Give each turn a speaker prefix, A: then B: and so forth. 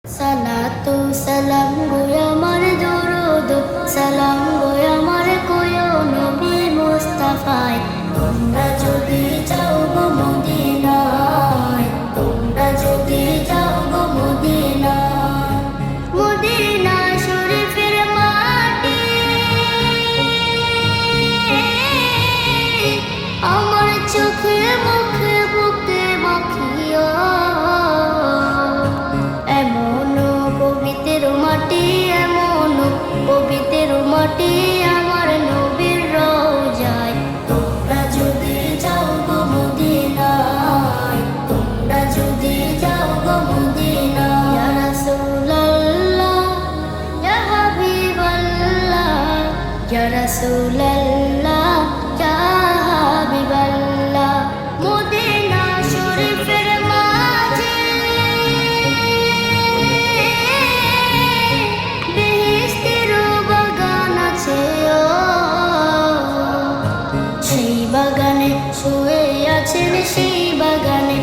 A: সালাতু সালাম গো আমার দরুদ সালাম গো আমার কোয় নবী মুস্তাফায় তোমরা যদি যাও গো মদিনায় তোমরা যদি যাও গো মদিনায় মদিনা শরীফের মাটি আমার চোখে মুখে বুকে মাখিয়া পবিত্র মাটি আমার নবীর রওজায় তোমরা যদি যাও গো মদিনায় তোমরা যদি যাও গো মদিনায় ইয়া রাসূলুল্লাহ ইয়া হাবিবাল্লাহ ইয়া রাসূলুল্লাহ ইয়া হাবিবাল্লাহ মদিনা শরীফের মাঝে বাগানে শুয়ে আছেন সেই বাগানে